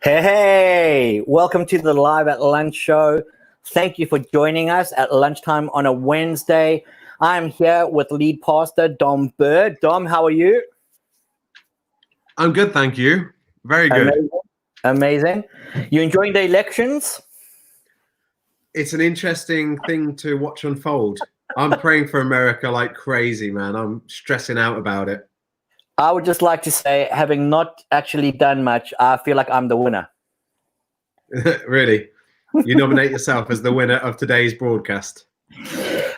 Hey, welcome to the Live at Lunch show. Thank you for joining us at lunchtime on a Wednesday. I'm here with lead pastor Dom Bird. Dom, how are you? I'm good, thank you. Very good. Amazing. You enjoying the elections? It's an interesting thing to watch unfold. I'm praying for America like crazy, man. I'm stressing out about it. I would just like to say, having not actually done much, I feel like I'm the winner. Really? You nominate yourself as the winner of today's broadcast?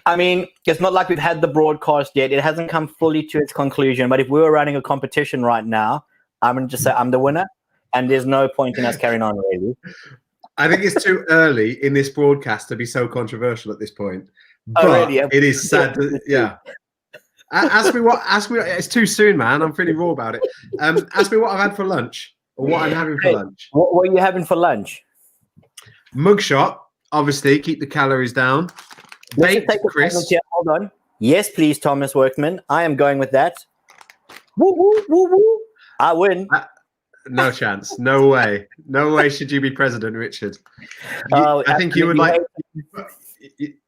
I mean, it's not like we've had the broadcast yet. It hasn't come fully to its conclusion. But if we were running a competition right now, I'm going to just say I'm the winner. And there's no point in us carrying on, really. I think it's too early in this broadcast to be so controversial at this point. But really? It is sad. Yeah. Ask me. It's too soon, man. I'm feeling raw about it. Ask me what I've had for lunch or what I'm having for lunch. What are you having for lunch? Mugshot, obviously, keep the calories down. Baked crisps. Hold on. Yes, please, Thomas Workman. I am going with that. Woo, woo, woo, woo. I win. No chance. No way. No way should you be president, Richard. I think you would like.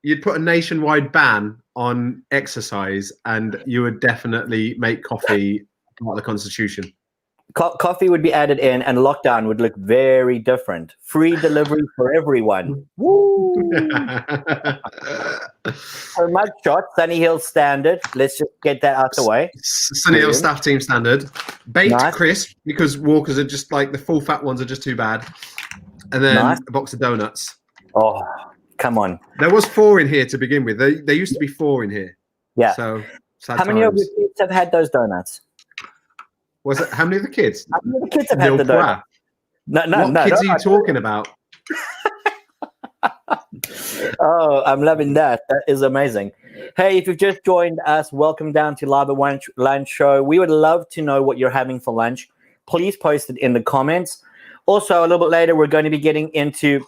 You'd put a nationwide ban on exercise, and you would definitely make coffee part of the Constitution. Coffee would be added in, and lockdown would look very different. Free delivery for everyone. Woo! So Mugshot, Sunny Hill standard. Let's just get that out the way. Sunny Hill staff team standard. Baked crisp, because Walkers are just like the full fat ones are just too bad. And then a box of donuts. Oh, come on. There was 4 in here to begin with. There used to be 4 in here. Yeah. So how many of your kids have had those donuts? Was it how many of the kids? How many of the kids have had the donut? What kids are you talking about? Oh, I'm loving that. That is amazing. Hey, if you've just joined us, welcome down to Live at Lunch show. We would love to know what you're having for lunch. Please post it in the comments. Also, a little bit later, we're going to be getting into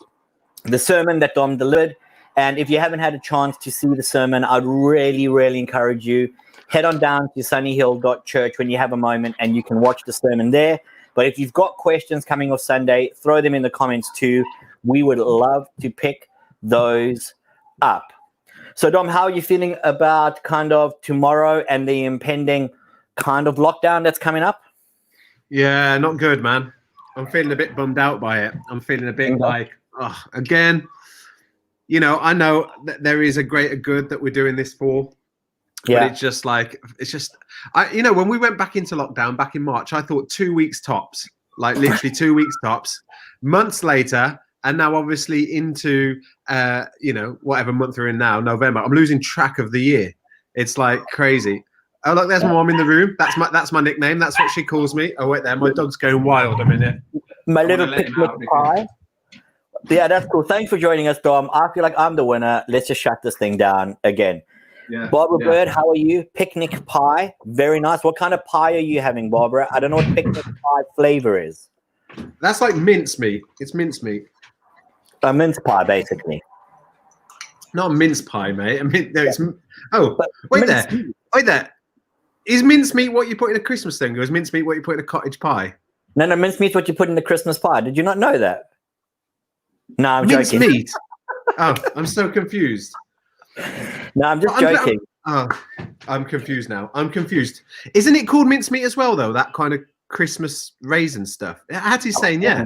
the sermon that Dom delivered. And if you haven't had a chance to see the sermon, I'd really, really encourage you. Head on down to sunnyhill.church when you have a moment and you can watch the sermon there. But if you've got questions coming off Sunday, throw them in the comments too. We would love to pick those up. So, Dom, how are you feeling about kind of tomorrow and the impending kind of lockdown that's coming up? Yeah, not good, man. I'm feeling a bit bummed out by it. I'm feeling a bit like, again, you know, I know that there is a greater good that we're doing this for. Yeah. But when we went back into lockdown back in March, I thought 2 weeks tops, like literally 2 weeks tops. Months later, and now obviously into, whatever month we're in now, November, I'm losing track of the year. It's like crazy. Oh, look, there's my mom in the room. That's my nickname. That's what she calls me. Oh, wait there. My dog's going wild a minute. My little picnic pie. Yeah, that's cool. Thanks for joining us, Dom. I feel like I'm the winner. Let's just shut this thing down again. Yeah, Barbara Bird, how are you? Picnic pie. Very nice. What kind of pie are you having, Barbara? I don't know what picnic pie flavor is. That's like mincemeat. It's mincemeat. A mince pie, basically. Not a mince pie, mate. I mean, wait there. Is mincemeat what you put in a Christmas thing, or is mincemeat what you put in a cottage pie? No, mincemeat's what you put in the Christmas pie. Did you not know that? No, I'm joking. Mincemeat? Oh, I'm so confused. No, I'm just joking. I'm confused now. I'm confused. Isn't it called mincemeat as well, though? That kind of Christmas raisin stuff. How's he saying? Yeah.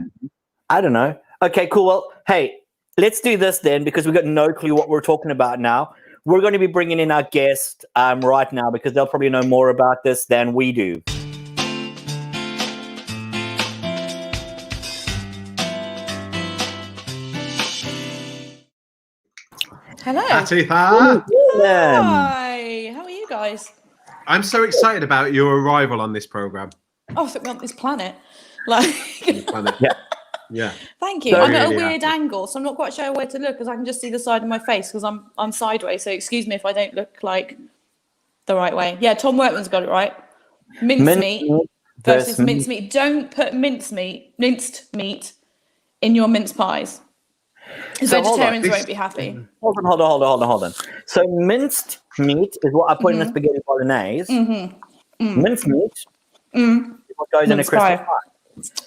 I don't know. Okay, cool. Well, hey, let's do this then, because we've got no clue what we're talking about now. We're going to be bringing in our guest right now, because they'll probably know more about this than we do. Hello. Hi. Hi. How are you guys? I'm so excited about your arrival on this program. Oh, I think we're on this planet. Like, yeah. Thank you. I'm at a weird angle, so I'm not quite sure where to look, because I can just see the side of my face because I'm sideways. So excuse me if I don't look like the right way. Yeah, Tom Workman's got it right. Mincemeat versus mincemeat. Don't put minced meat in your mince pies. Vegetarians won't be happy. Hold on. So minced meat is what I put in the spaghetti bolognese. Minced meat is what goes in a Christmas pie.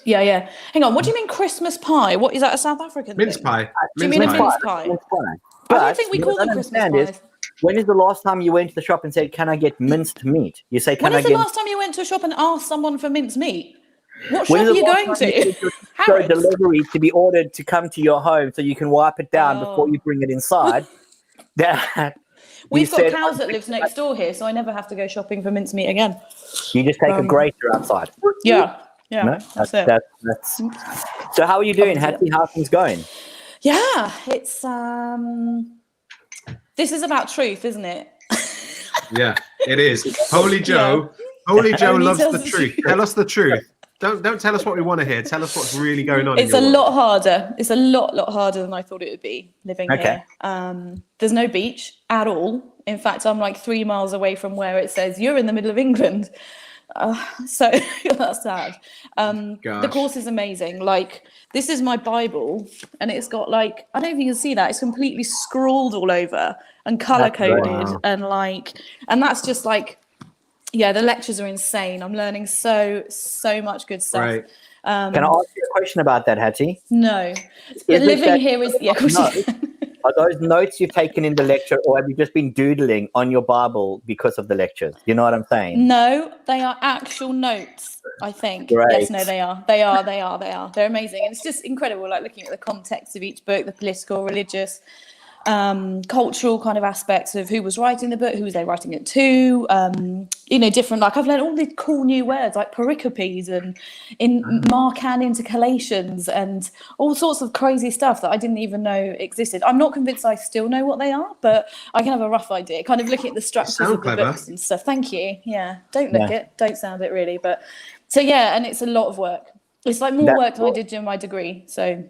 Yeah. Hang on. What do you mean Christmas pie? What is that? A South African Mince thing? pie. Do you mean a mince pie? Mince pie. I But don't think we what call I them don't Christmas understand pies. when is the last time you went to the shop and said, "Can I get minced meat?" You say, "Can When I is the get?" last time you went to a shop and asked someone for mince meat? What When shop is are the you last going time you to? get your Harrods. delivery to be ordered to come to your home so you can wipe it down before Oh. you bring it inside? That We've got said, cows that lives next door here, so I never have to go shopping for mincemeat again. you just take a grater outside. Yeah. No, That's it. that's. So how are you doing, Hattie? How are things going? Yeah, it's this is about truth, isn't it? Yeah, it is. Holy Joe. Holy Joe Only loves tells the the truth. truth. Tell us the truth. Don't tell us what we want to hear. Tell us what's really going on. It's in a your lot world. harder. It's a lot harder than I thought it would be living Okay. here. There's no beach at all. In fact, I'm like 3 miles away from where it says you're in the middle of England. So that's sad. The Gosh. course is amazing. Like, this is my Bible, and it's got like, I don't know if you can see that. It's completely scrawled all over and color coded, Wow. and that's just like, yeah, the lectures are insane. I'm learning so much good stuff. Right. Can I ask you a question about that, Hattie? No, but Is it living that- here is, yeah, of course you can. Are those notes you've taken in the lecture, or have you just been doodling on your Bible because of the lectures? You know what I'm saying? No, they are actual notes, I think. Great. Yes, no, they are. They are. They're amazing. And it's just incredible, like looking at the context of each book, the political, religious, cultural kind of aspects of who was writing the book, who was they writing it to, different, like I've learned all these cool new words like pericopes and in Markan intercalations and all sorts of crazy stuff that I didn't even know existed. I'm not convinced I still know what they are, but I can have a rough idea, kind of looking at the structures Sound of the clever. books and stuff. Thank you. Yeah, don't look it, don't sound it really, but so yeah, and it's a lot of work. It's like more That's work than I cool. did during my degree, so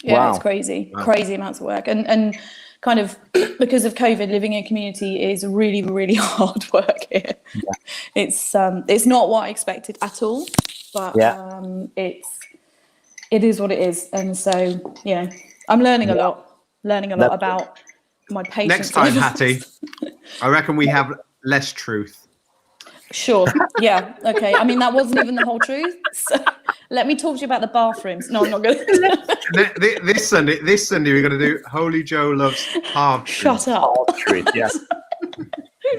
yeah, Wow. it's crazy amounts of work, and kind of because of COVID, living in a community is really hard work here. Yeah. It's not what I expected at all, but it is what it is, and so I'm learning a lot about my patience. Next time, Hattie, I reckon we have less truth. Sure. Yeah. Okay. I mean, that wasn't even the whole truth. So let me talk to you about the bathrooms. No, I'm not going to. This Sunday, we're going to do Holy Joe loves half. Shut up. Truth, yeah.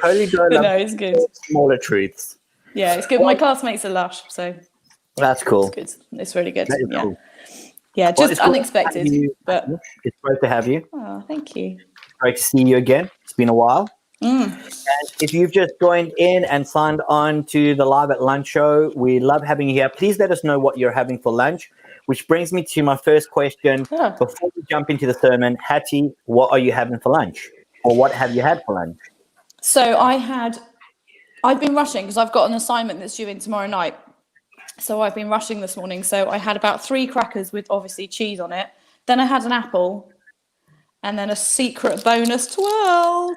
Holy Joe But loves no, it's good. smaller truths. Yeah, it's good. My classmates are lush, so That's cool. it's good. It's really good. That is Yeah. cool. Yeah, Well, just it's great to unexpected. have you. But It's great to have you. oh, thank you. Great to see you again. It's been a while. And if you've just joined in and signed on to the Live at Lunch show, we love having you here. Please let us know what you're having for lunch, which brings me to my first question. Yeah. Before we jump into the sermon, Hattie, what are you having for lunch? Or what have you had for lunch? So I've been rushing because I've got an assignment that's due in tomorrow night. So I've been rushing this morning. So I had about 3 crackers with obviously cheese on it. Then I had an apple and then a secret bonus 12.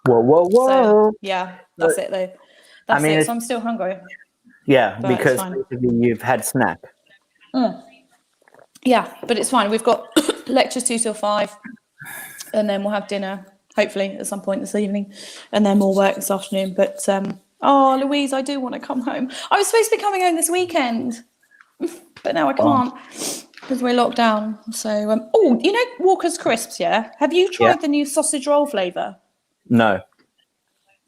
Whoa. So yeah, that's it though. That's mean, it. So I'm still hungry. Yeah, But it's because fine. basically you've had snack. Yeah, but it's fine. We've got lectures 2 till 5, and then we'll have dinner hopefully at some point this evening, and then more work this afternoon. But oh, Louise, I do want to come home. I was supposed to be coming home this weekend, but now I can't because we're locked down. So oh, you know Walker's Crisps, yeah? Have you tried the new sausage roll flavour, No.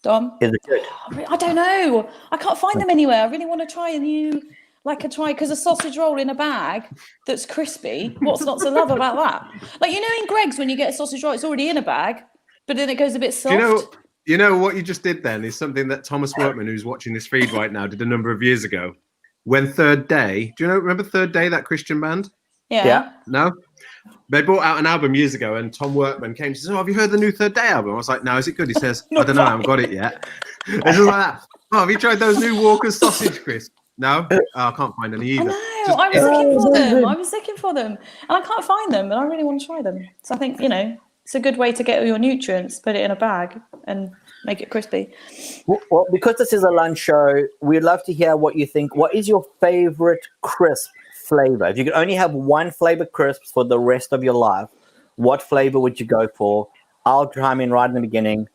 Dom? Is it good? I don't know. I can't find them anywhere. I really want to try a new, because a sausage roll in a bag that's crispy. What's not to love about that? Like, you know, in Greg's, when you get a sausage roll, it's already in a bag, but then it goes a bit soft. You know what you just did then is something that Thomas Workman, who's watching this feed right now, did a number of years ago. When Third Day, remember Third Day, that Christian band? Yeah. No? They brought out an album years ago, and Tom Workman came and says, "Oh, have you heard the new Third Day album?" I was like, "No, is it good?" He says, "I don't know, I haven't got it yet." It's just like that. "Oh, have you tried those new Walker's sausage crisps?" No? Oh, I can't find any I either. know. I was looking for them. And I can't find them, but I really want to try them. So I think, it's a good way to get all your nutrients, put it in a bag and make it crispy. Well, because this is a lunch show, we'd love to hear what you think. What is your favorite crisp flavor? If you could only have one flavor crisps for the rest of your life, what flavor would you go for? I'll chime in right in the beginning.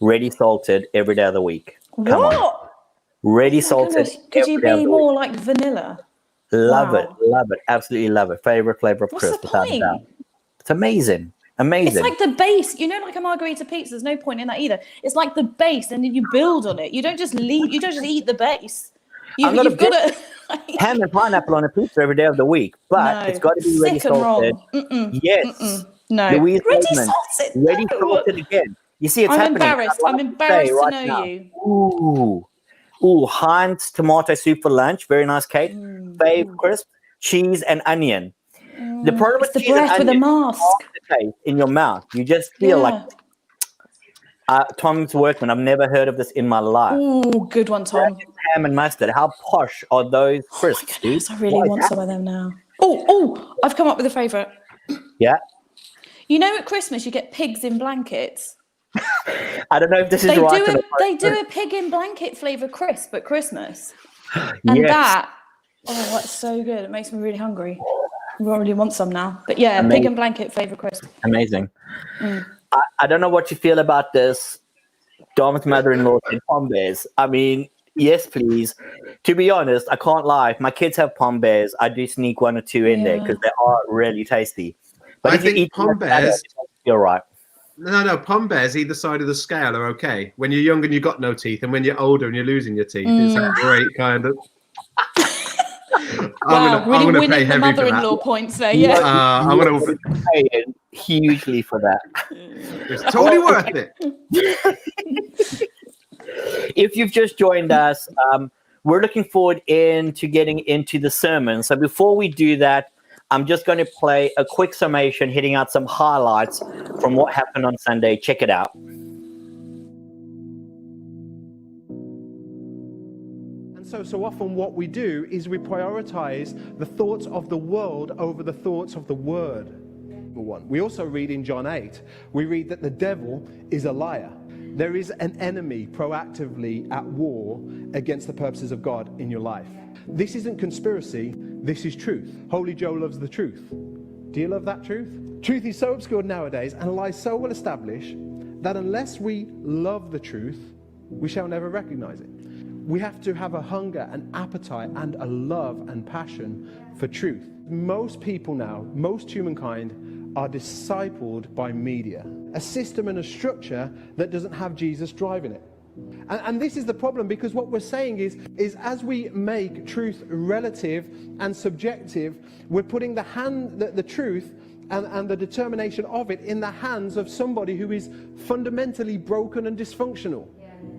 Ready salted every day of the week. Come on. Ready salted. Could you every day of be the more week. like vanilla? Love it. Wow. Love it. Absolutely love it. Favorite flavor of What's crisp. the without a point? doubt. It's amazing. Amazing. It's like the base, like a margarita pizza. There's no point in that either. It's like the base, and then you build on it. You don't just eat the base. I'm not a You've got to ham and pineapple on a pizza every day of the week, but it's got to be ready sick and salted. wrong. Yes. No. Louise Ready Goldman, salted. ready No. salted again. You see, it's I'm happening. embarrassed. I'm embarrassed to know you. Ooh, Heinz tomato soup for lunch. Very nice, Kate. Fave crisp, cheese and onion. The problem with It's the cheese and breath with a onion, mask. aftertaste in your mouth, you just feel like Tom's Workman. I've never heard of this in my life. Ooh, good one, Tom. Ham and mustard. How posh are those crisps, dude? I really want some of them now. Oh, I've come up with a favourite. Yeah. At Christmas you get pigs in blankets. I don't know if this is right. They do a pig in blanket flavour crisp at Christmas. And that's so good. It makes me really hungry. I really want some now. But yeah, Amazing. pig and blanket flavour crisp. Amazing. I don't know what you feel about this. Dom's mother-in-law said pom bears. I mean, yes, please. To be honest, I can't lie. If my kids have pom bears, I do sneak one or two in there because they are really tasty. But if you eat pom bears, you're right. No, pom bears either side of the scale are okay. When you're young and you've got no teeth, and when you're older and you're losing your teeth, it's a great kind of. Wow, really winning the mother-in-law points there. Yeah, I'm going to pay hugely for that. It's totally worth it. If you've just joined us, we're looking forward to getting into the sermon. So before we do that, I'm just going to play a quick summation, hitting out some highlights from what happened on Sunday. Check it out. So often what we do is we prioritize the thoughts of the world over the thoughts of the word. We also read in John 8, we read that the devil is a liar. There is an enemy proactively at war against the purposes of God in your life. This isn't conspiracy, this is truth. Holy Joe loves the truth. Do you love that truth? Truth is so obscured nowadays and lies so well established that unless we love the truth, we shall never recognize it. We have to have a hunger, an appetite, and a love and passion for truth. Most people now, most humankind, are discipled by media, a system and a structure that doesn't have Jesus driving it. And this is the problem, because what we're saying is as we make truth relative and subjective, we're putting the truth and the determination of it in the hands of somebody who is fundamentally broken and dysfunctional.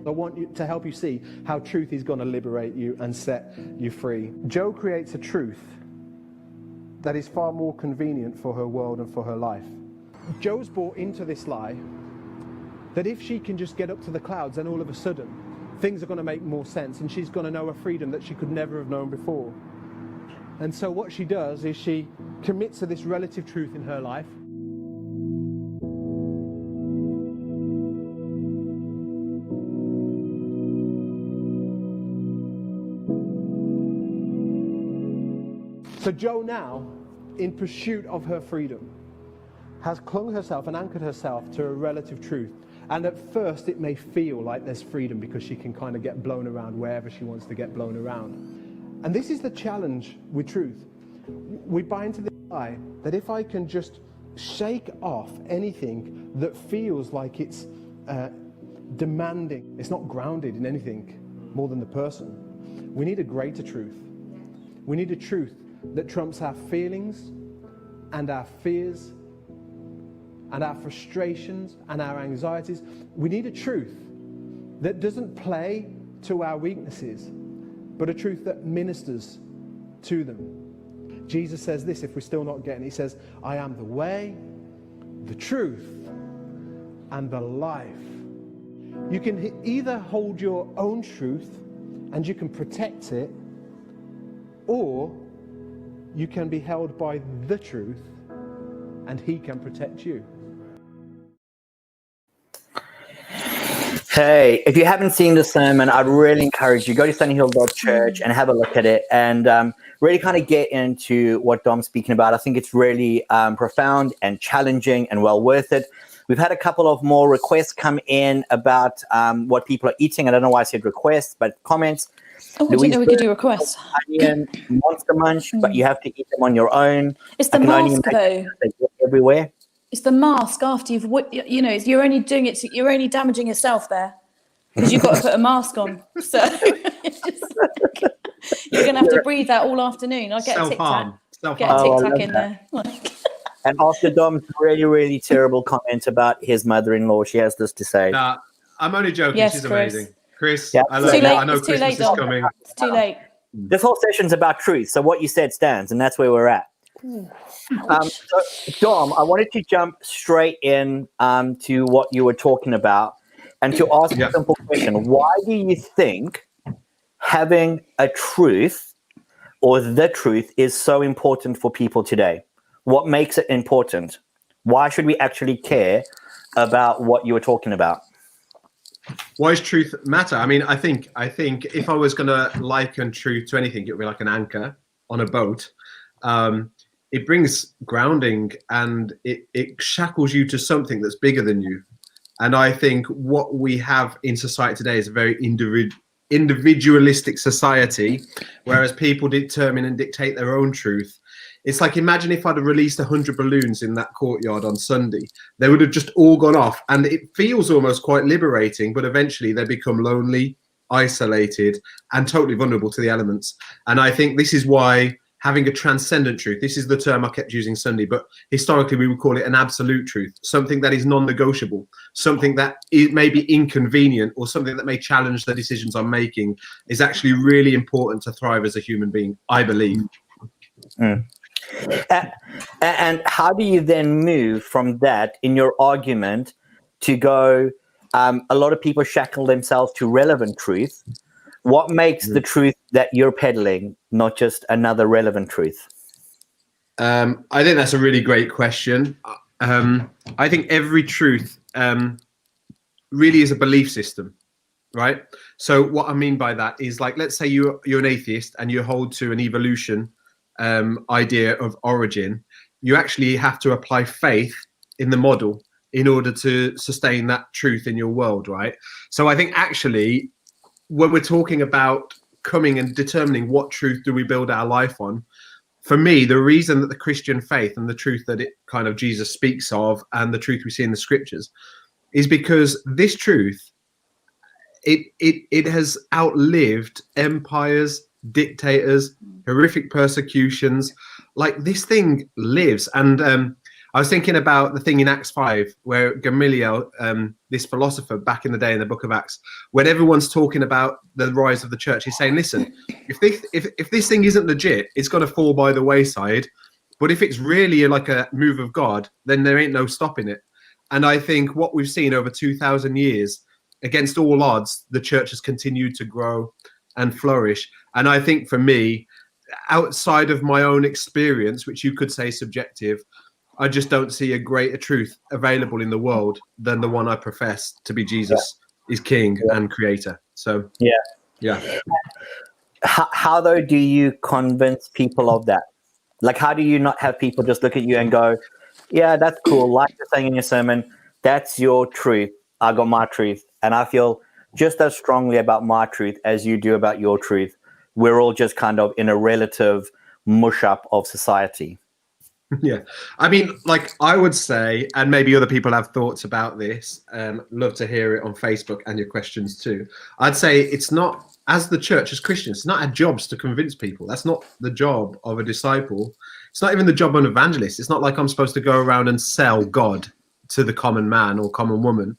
I want to help you see how truth is going to liberate you and set you free. Jo creates a truth that is far more convenient for her world and for her life. Jo's bought into this lie that if she can just get up to the clouds, then all of a sudden things are going to make more sense and she's going to know a freedom that she could never have known before. And so what she does is she commits to this relative truth in her life. So Jo now, in pursuit of her freedom, has clung herself and anchored herself to a relative truth. And at first it may feel like there's freedom because she can kind of get blown around wherever she wants to get blown around. And this is the challenge with truth. We buy into the lie that if I can just shake off anything that feels like it's demanding, it's not grounded in anything more than the person. We need a greater truth. We need a truth that trumps our feelings and our fears and our frustrations and our anxieties. We need a truth that doesn't play to our weaknesses, but a truth that ministers to them. Jesus says this, if we're still not getting it, he says, I am the way, the truth, and the life. You can either hold your own truth and you can protect it, or you can be held by the truth and he can protect you. Hey, if you haven't seen the sermon, I'd really encourage you, go to sunnyhill.church and have a look at it and really kind of get into what Dom's speaking about. I think it's really profound and challenging and well worth it. We've had a couple of more requests come in about what people are eating. I don't know why I said requests, but comments. Oh, I didn't know we could do requests. Onion, Monster Munch, but you have to eat them on your own. It's the mask, though. They get everywhere. It's the mask after you've, you're only doing it. You're only damaging yourself there because you've got to put a mask on. So you're going to have to breathe that all afternoon. I get a Tic Tac. Get a Tic Tac in there. And after Dom's really, really terrible comment about his mother-in-law, she has this to say. Nah, I'm only joking. Yes, She's Chris. amazing. Chris, Yeah. I love you. I know Christmas is coming. It's too late. This whole session's about truth. So what you said stands, and that's where we're at. So, Dom, I wanted to jump straight in to what you were talking about and to ask a simple question. Why do you think having a truth or the truth is so important for people today? What makes it important? Why should we actually care about what you were talking about? Why does truth matter? I mean, I think if I was going to liken truth to anything, it would be like an anchor on a boat. It brings grounding and it shackles you to something that's bigger than you. And I think what we have in society today is a very individualistic society, whereas people determine and dictate their own truth. It's like, imagine if I'd have released 100 balloons in that courtyard on Sunday. They would have just all gone off. And it feels almost quite liberating, but eventually they become lonely, isolated, and totally vulnerable to the elements. And I think this is why having a transcendent truth, this is the term I kept using Sunday, but historically we would call it an absolute truth, something that is non-negotiable, something that may be inconvenient or something that may challenge the decisions I'm making, is actually really important to thrive as a human being, I believe. And how do you then move from that in your argument to go, a lot of people shackle themselves to relevant truth. What makes the truth that you're peddling not just another relevant truth? I think that's a really great question. I think every truth really is a belief system, right? So what I mean by that is, like, let's say you're an atheist and you hold to an evolution idea of origin. You actually have to apply faith in the model in order to sustain that truth in your world, right? So I think actually when we're talking about coming and determining what truth do we build our life on, for me, the reason that the Christian faith and the truth that it kind of Jesus speaks of and the truth we see in the scriptures is because this truth, it has outlived empires, dictators, horrific persecutions. Like, this thing lives. And I was thinking about the thing in Acts 5 where Gamaliel, this philosopher back in the day in the book of Acts, when everyone's talking about the rise of the church, he's saying, listen, if this thing isn't legit, it's going to fall by the wayside. But if it's really like a move of God, then there ain't no stopping it. And I think what we've seen over 2,000 years, against all odds, the church has continued to grow and flourish. And I think for me, outside of my own experience, which you could say subjective, I just don't see a greater truth available in the world than the one I profess to be Jesus is King and Creator. So yeah. How though do you convince people of that? Like, how do you not have people just look at you and go, yeah, that's cool, like you're saying in your sermon, that's your truth, I got my truth, and I feel just as strongly about my truth as you do about your truth. We're all just kind of in a relative mush up of society. Yeah, I mean, like, I would say, and maybe other people have thoughts about this, love to hear it on Facebook and your questions too. I'd say it's not, as the church, as Christians, it's not our jobs to convince people. That's not the job of a disciple. It's not even the job of an evangelist. It's not like I'm supposed to go around and sell God to the common man or common woman.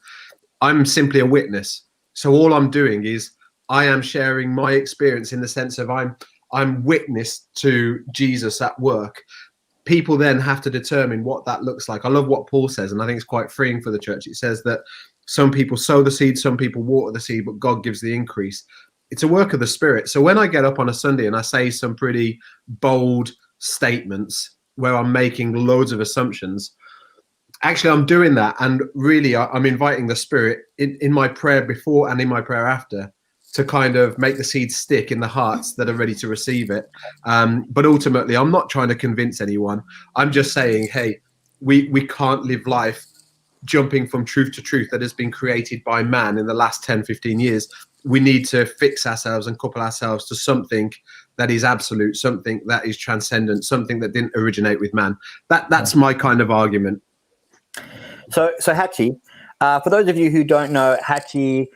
I'm simply a witness. So all I'm doing is I am sharing my experience in the sense of I'm witness to Jesus at work. People then have to determine what that looks like. I love what Paul says, and I think it's quite freeing for the church. It says that some people sow the seed, some people water the seed, but God gives the increase. It's a work of the Spirit. So when I get up on a Sunday and I say some pretty bold statements where I'm making loads of assumptions, actually I'm doing that, and really I'm inviting the Spirit in my prayer before and in my prayer after to kind of make the seed stick in the hearts that are ready to receive it. But ultimately, I'm not trying to convince anyone. I'm just saying, hey, we can't live life jumping from truth to truth that has been created by man in the last 10, 15 years. we need to fix ourselves and couple ourselves to something that is absolute, something that is transcendent, something that didn't originate with man. That's my kind of argument. So Hattie, for those of you who don't know, Hattie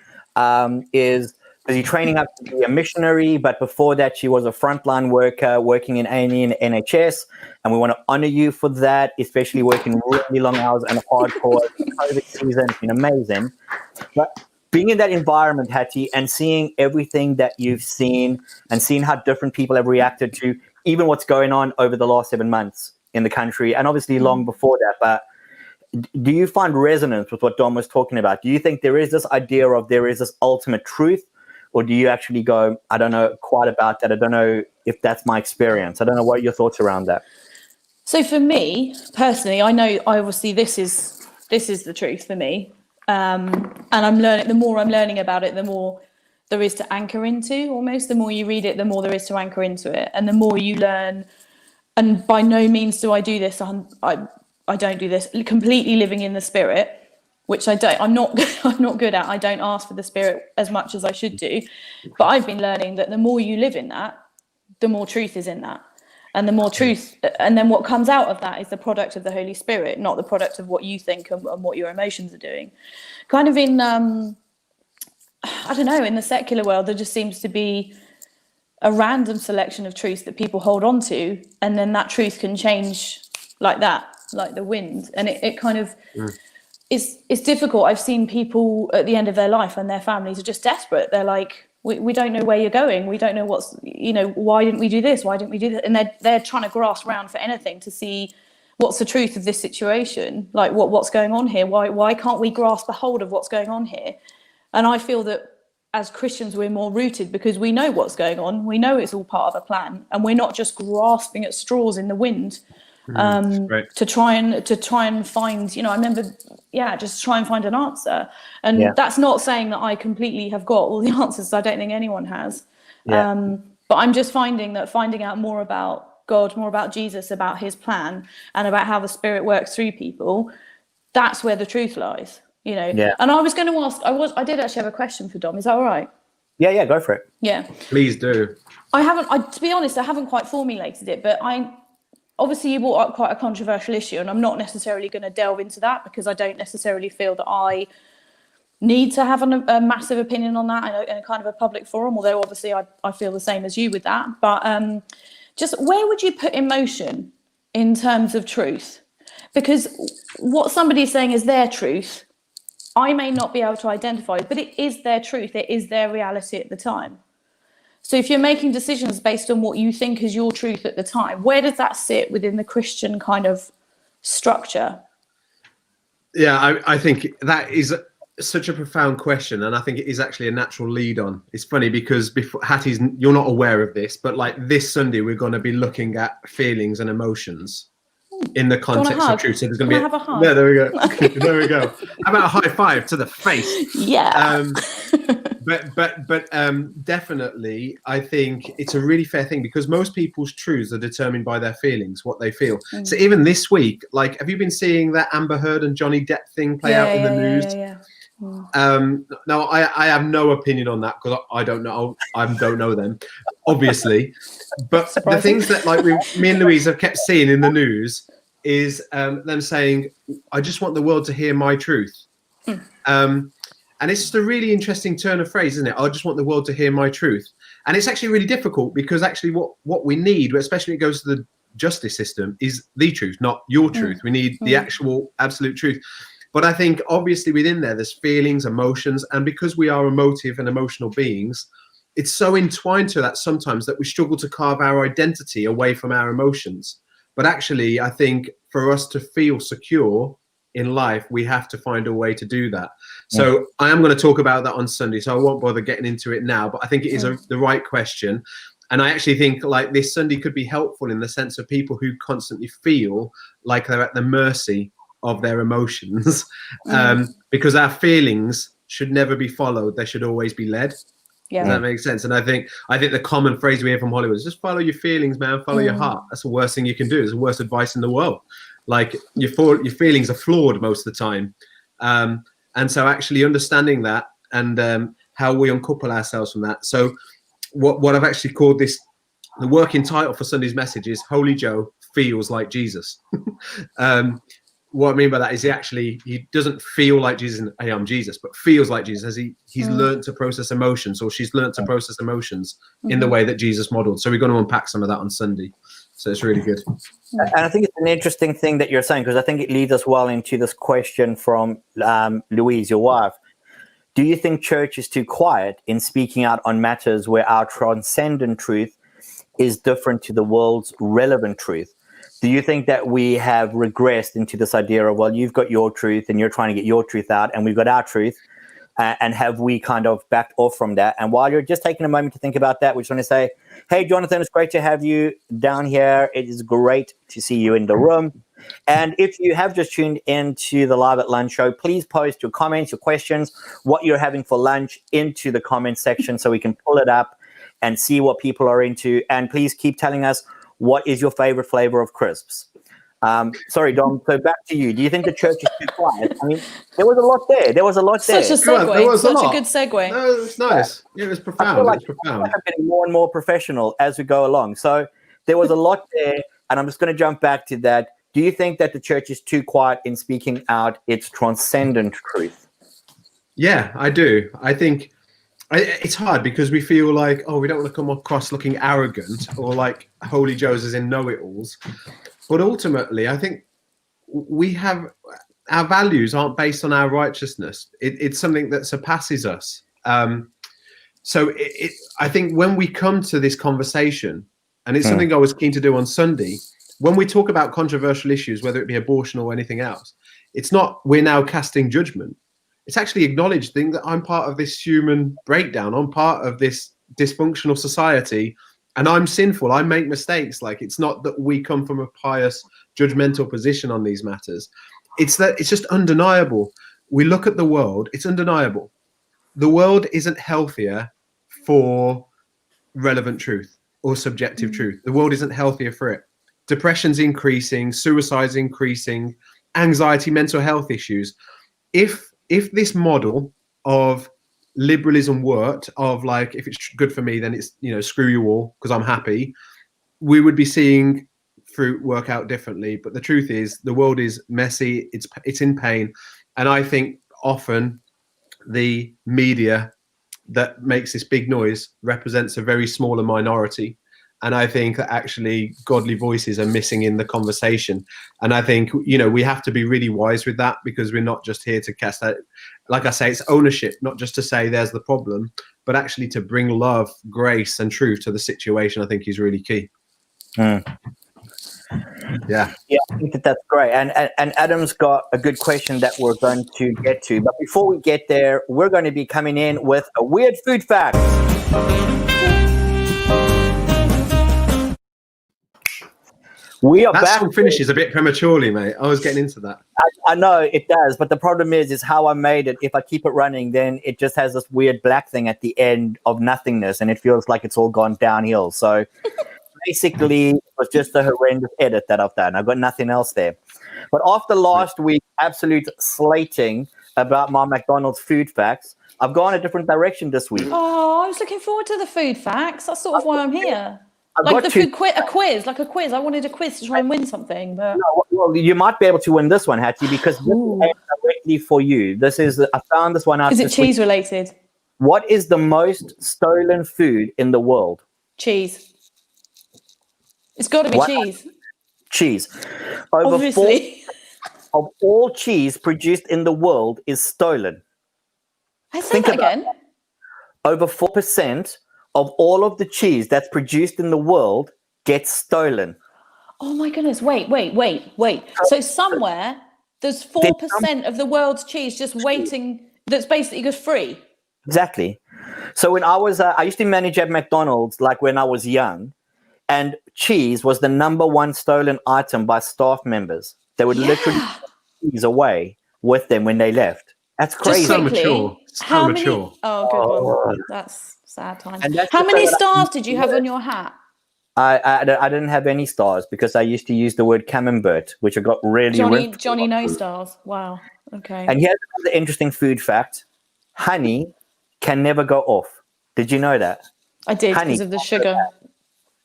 is training up to be a missionary, but before that, she was a frontline worker working in A&E and NHS, and we want to honor you for that, especially working really long hours and hardcore. COVID season has been amazing. But being in that environment, Hattie, and seeing everything that you've seen and seeing how different people have reacted to even what's going on over the last 7 months in the country, and obviously long before that, but do you find resonance with what Dom was talking about? Do you think there is this idea of there is this ultimate truth? Or do you actually go, I don't know quite about that. I don't know if that's my experience. I don't know what your thoughts around that. So for me personally, I know obviously this is the truth for me. And I'm learning, the more I'm learning about it, the more there is to anchor into almost. The more you read it, the more there is to anchor into it. And the more you learn, and by no means do I do this, I don't do this, completely living in the spirit, which I'm not good at. I don't ask for the spirit as much as I should do. But I've been learning that the more you live in that, the more truth is in that. And the more truth, and then what comes out of that is the product of the Holy Spirit, not the product of what you think and what your emotions are doing. Kind of in, I don't know, in the secular world, there just seems to be a random selection of truths that people hold on to, and then that truth can change like that, like the wind. And it kind of... It's difficult. I've seen people at the end of their life and their families are just desperate. They're like, we don't know where you're going. We don't know why didn't we do this? Why didn't we do that? And they're trying to grasp around for anything to see what's the truth of this situation. Like what's going on here? Why can't we grasp a hold of what's going on here? And I feel that as Christians, we're more rooted because we know what's going on. We know it's all part of a plan, and we're not just grasping at straws in the wind. To try and find, I remember, just try and find an answer. And that's not saying that I completely have got all the answers. I don't think anyone has. But I'm just finding out more about God, more about Jesus, about his plan, and about how the Spirit works through people. That's where the truth lies, And I was going to ask, I did actually have a question for Dom. Is that all right? Yeah, go for it. Yeah. Please do. To be honest, I haven't quite formulated it, but obviously you brought up quite a controversial issue, and I'm not necessarily going to delve into that because I don't necessarily feel that I need to have a massive opinion on that in a kind of a public forum, although obviously I feel the same as you with that. But just where would you put emotion in terms of truth? Because what somebody's saying is their truth, I may not be able to identify, but it is their truth. It is their reality at the time. So if you're making decisions based on what you think is your truth at the time, where does that sit within the Christian kind of structure? Yeah, I think that is such a profound question, and I think it is actually a natural lead on. It's funny because Hattie's, you're not aware of this, but like this Sunday, we're going to be looking at feelings and emotions in the context of truth. So there's going to be have a hug? Yeah, there we go. There we go. How about a high five to the face? Yeah. But definitely, I think it's a really fair thing because most people's truths are determined by their feelings, what they feel. So even this week, like, have you been seeing that Amber Heard and Johnny Depp thing play out in the news? No, I have no opinion on that because I don't know. I don't know them, obviously. But surprising. The things that like me and Louise have kept seeing in the news is them saying, "I just want the world to hear my truth." And it's just a really interesting turn of phrase, isn't it? I just want the world to hear my truth. And it's actually really difficult because actually what we need, especially when it goes to the justice system, is the truth, not your truth. We need the actual absolute truth. But I think obviously within there's feelings, emotions, and because we are emotive and emotional beings, it's so entwined to that sometimes that we struggle to carve our identity away from our emotions. But actually, I think for us to feel secure in life, we have to find a way to do that. So I am going to talk about that on Sunday, so I won't bother getting into it now, but I think it is the right question. And I actually think like this Sunday could be helpful in the sense of people who constantly feel like they're at the mercy of their emotions, because our feelings should never be followed. They should always be led. Does that make sense? And I think the common phrase we hear from Hollywood is just follow your feelings, man, follow your heart. That's the worst thing you can do. It's the worst advice in the world. Like your feelings are flawed most of the time. And so actually understanding that and how we uncouple ourselves from that. So what I've actually called this, the working title for Sunday's message is Holy Joe Feels Like Jesus. What I mean by that is he doesn't feel like Jesus and, hey, I'm Jesus, but feels like Jesus as he's learned to process emotions, or she's learned to process emotions in the way that Jesus modeled. So we're going to unpack some of that on Sunday. So it's really good. And I think it's an interesting thing that you're saying, because I think it leads us well into this question from Louise, your wife. Do you think church is too quiet in speaking out on matters where our transcendent truth is different to the world's relevant truth? Do you think that we have regressed into this idea of, well, you've got your truth and you're trying to get your truth out, and we've got our truth, and have we kind of backed off from that? And while you're just taking a moment to think about that, we just want to say, hey, Jonathan, it's great to have you down here. It is great to see you in the room. And if you have just tuned into the Live at Lunch show, please post your comments, your questions, what you're having for lunch into the comment section so we can pull it up and see what people are into. And please keep telling us, what is your favorite flavor of crisps? Sorry, Dom. So back to you. Do you think the church is too quiet? I mean, there was a lot there. There was a lot there. Such a segue. Such a good segue. No, it was nice. Yeah, it was profound. I feel like profound. I'm getting more and more professional as we go along. So there was a lot there, and I'm just going to jump back to that. Do you think that the church is too quiet in speaking out its transcendent truth? Yeah, I do. I think it's hard because we feel like, oh, we don't want to come across looking arrogant or like Holy Joes as in know-it-alls. But ultimately, I think we have, our values aren't based on our righteousness. It's something that surpasses us. So I think when we come to this conversation, and it's something I was keen to do on Sunday, when we talk about controversial issues, whether it be abortion or anything else, it's not we're now casting judgment. It's actually acknowledging that I'm part of this human breakdown. I'm part of this dysfunctional society, and I'm sinful. I make mistakes. Like, it's not that we come from a pious, judgmental position on these matters. It's that it's just undeniable. We look at the world, it's undeniable. The world isn't healthier for relevant truth or subjective truth. The world isn't healthier for it. Depression's increasing, suicide's increasing, anxiety, mental health issues. If this model of liberalism worked, of like, if it's good for me, then it's, screw you all because I'm happy, we would be seeing fruit work out differently. But the truth is, the world is messy, it's in pain. And I think often the media that makes this big noise represents a very smaller minority. And I think that actually godly voices are missing in the conversation. And I think, we have to be really wise with that, because we're not just here to cast out, like I say, it's ownership, not just to say there's the problem, but actually to bring love, grace, and truth to the situation, I think is really key. Yeah, I think that's great. And Adam's got a good question that we're going to get to. But before we get there, we're going to be coming in with a weird food fact. We are that back. Song finishes a bit prematurely, mate. I was getting into that. I know it does, but the problem is how I made it. If I keep it running, then it just has this weird black thing at the end of nothingness, and it feels like it's all gone downhill. So basically, it was just a horrendous edit that I've done. I've got nothing else there. But after last week's absolute slating about my McDonald's food facts, I've gone a different direction this week. Oh, I was looking forward to the food facts. That's sort of why I'm here. Like a quiz. I wanted a quiz to try and win something. But well, you might be able to win this one, Hattie, because this is directly for you. I found this one out. Is it cheese related? What is the most stolen food in the world? Cheese. It's got to be cheese. Cheese. Obviously. Of all cheese produced in the world is stolen. I say that again. Over 4% of all of the cheese that's produced in the world gets stolen. Oh my goodness. Wait. So somewhere there's 4% of the world's cheese just waiting, that's basically just free. Exactly. So when I used to manage at McDonald's, like when I was young, and cheese was the number one stolen item by staff members. They would literally take cheese away with them when they left. That's crazy. So mature. So mature. Oh, good one. That's sad time. How many stars did you have on your hat? I didn't have any stars because I used to use the word camembert, which I got really Johnny no stars. Wow. Okay. And here's another interesting food fact. Honey can never go off. Did you know that? I did Honey because of the can't go sugar. bad.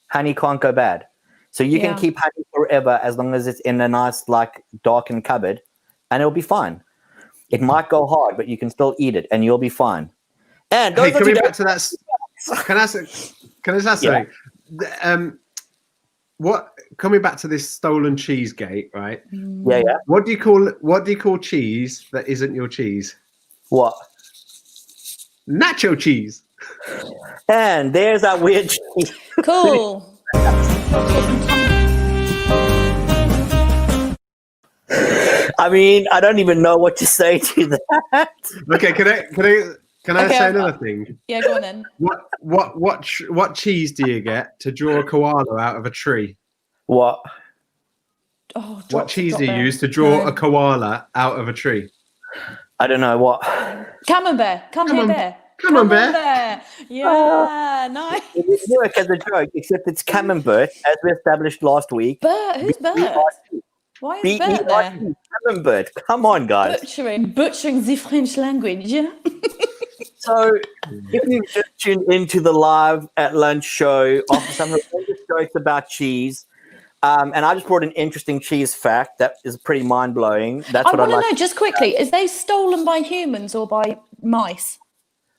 Honey can't go bad. So you can Yeah. keep honey forever as long as it's in a nice, like, darkened cupboard, and it'll be fine. It might go hard, but you can still eat it, and you'll be fine. And Hey, those that coming you back don't- to that, can I just ask Yeah. something? What coming back to this stolen cheese gate, right? yeah. What do you call cheese that isn't your cheese? What? Nacho cheese. And there's that weird cheese. Cool. I mean, I don't even know what to say to that. Okay, can I Okay, say I've- another thing? Yeah, go on then. What cheese do you get to draw a koala out of a tree? What? Oh, What cheese do you use to draw a koala out of a tree? I don't know what. Camembert. Come here, on, bear. Camembert. Yeah, nice. It would work as a joke, except it's camembert, as we established last week. Bert, who's Bert? Why is B-E-R-T, Bert there? camembert. Come on, guys. Butchering the French language. So, if you've just tuned into the live at lunch show after some horrendous jokes about cheese, and I just brought an interesting cheese fact that is pretty mind blowing. That's I what I want to like. know, just quickly, is they stolen by humans or by mice?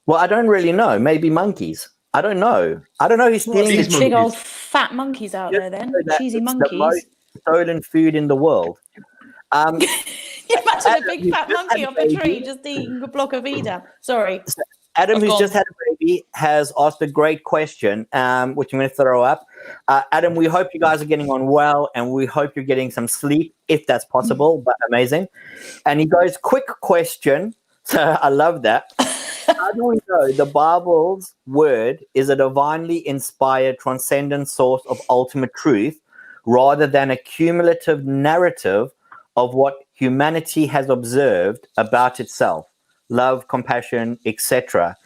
Well, I don't really know. Maybe monkeys. I don't know. I don't know who's stealing Cheese the Big monkeys. old fat monkeys out there then. that Cheesy it's the monkeys. most stolen food in the world. Imagine a big you fat just monkey had off a a baby. tree just eating a block of Edam. Sorry. Adam, I've who's gone. just had a baby, has asked a great question, which I'm going to throw up. Adam, we hope you guys are getting on well, and we hope you're getting some sleep, if that's possible, but amazing. And he goes, quick question. So I love that. How do we know the Bible's word is a divinely inspired, transcendent source of ultimate truth rather than a cumulative narrative of what humanity has observed about itself? Love, compassion, etc.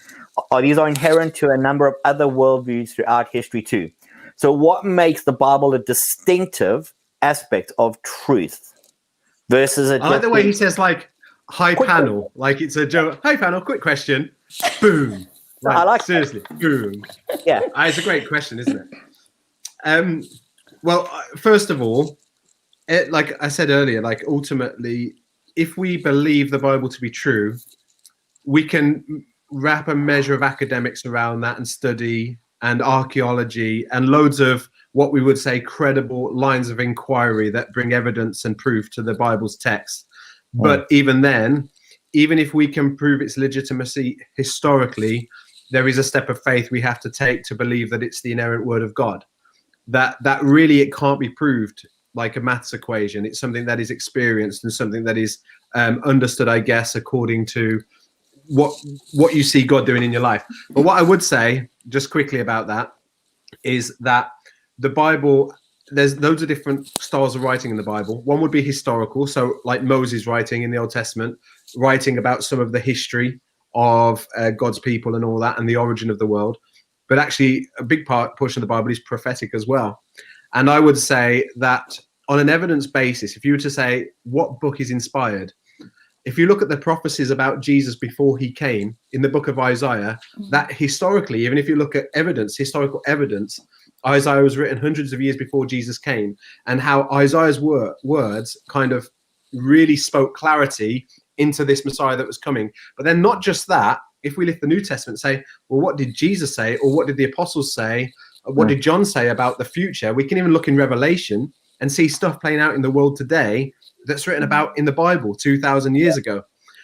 These are inherent to a number of other worldviews throughout history too. So what makes the Bible a distinctive aspect of truth versus a I like the way he says like hi Quick panel, like it's a joke. Hi panel, quick question. Boom. I like that. seriously. Boom. yeah. It's a great question, isn't it? Well, first of all, like I said earlier, like ultimately, if we believe the Bible to be true, we can wrap a measure of academics around that and study and archaeology and loads of what we would say credible lines of inquiry that bring evidence and proof to the Bible's text. But even then, even if we can prove its legitimacy historically, there is a step of faith we have to take to believe that it's the inerrant word of God. That really it can't be proved like a maths equation. It's something that is experienced and something that is understood, I guess, according to what you see God doing in your life. But what I would say just quickly about that is that the Bible, there's loads of different styles of writing in the Bible. One would be historical, so like Moses writing in the Old Testament, writing about some of the history of God's people and all that and the origin of the world. But actually a big portion of the Bible is prophetic as well. And I would say that on an evidence basis, if you were to say what book is inspired, if you look at the prophecies about Jesus before he came in the book of Isaiah, that historically, even if you look at evidence, historical evidence, Isaiah was written hundreds of years before Jesus came, and how Isaiah's words kind of really spoke clarity into this Messiah that was coming. But then not just that, if we lift the New Testament and say, well, what did Jesus say? Or what did the apostles say? What did John say about the future? We can even look in Revelation and see stuff playing out in the world today that's written about in the Bible 2,000 years ago.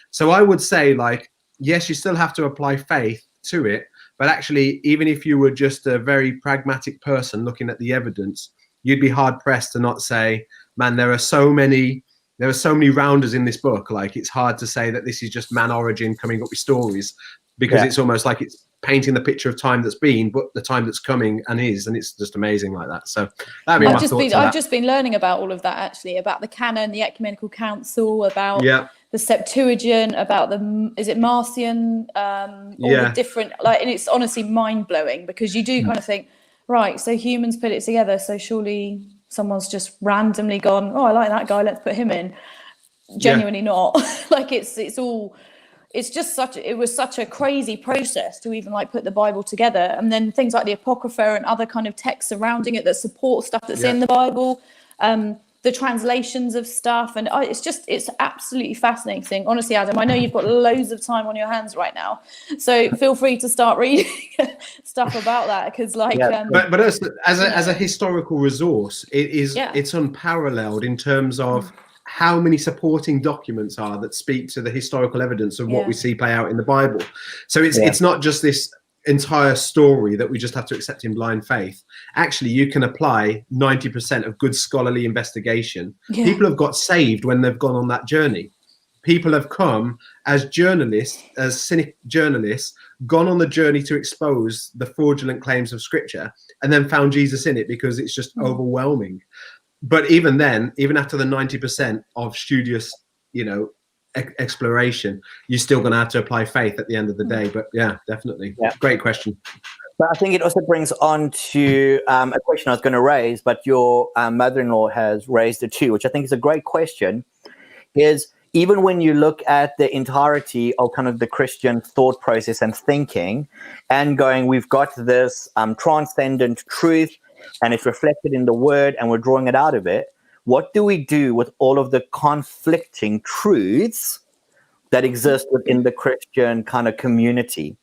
So I would say, like, yes, you still have to apply faith to it, but actually, even if you were just a very pragmatic person looking at the evidence, you'd be hard pressed to not say, man, there are so many rounders in this book. Like, it's hard to say that this is just man origin coming up with stories, because it's almost like it's painting the picture of time that's been, but the time that's coming and is, and it's just amazing like that. So that'd be my thoughts on I've that. just been learning about all of that, actually, about the canon, the ecumenical council, about the Septuagint, about is it Marcion, all the different, like, and it's honestly mind blowing, because you do kind of think, right, so humans put it together, so surely someone's just randomly gone, oh, I like that guy, let's put him in. Genuinely not. Like, it's all, it was such a crazy process to even like put the Bible together, and then things like the Apocrypha and other kind of texts surrounding it that support stuff that's in the Bible, the translations of stuff, and it's absolutely fascinating. Honestly, Adam, I know you've got loads of time on your hands right now, so feel free to start reading stuff about that, because but as a historical resource, it's unparalleled in terms of how many supporting documents are that speak to the historical evidence of what we see play out in the Bible. So it's not just this entire story that we just have to accept in blind faith. Actually, you can apply 90% of good scholarly investigation. People have got saved when they've gone on that journey. People have come as journalists, as cynic journalists, gone on the journey to expose the fraudulent claims of Scripture, and then found Jesus in it because it's just overwhelming. But even then, even after the 90% of studious, exploration, you're still going to have to apply faith at the end of the day. But yeah, definitely. Great question. But I think it also brings on to a question I was going to raise, but your mother-in-law has raised it too, which I think is a great question, is even when you look at the entirety of kind of the Christian thought process and thinking and going, we've got this transcendent truth and it's reflected in the word and we're drawing it out of it. What do we do with all of the conflicting truths that exist within the Christian kind of community?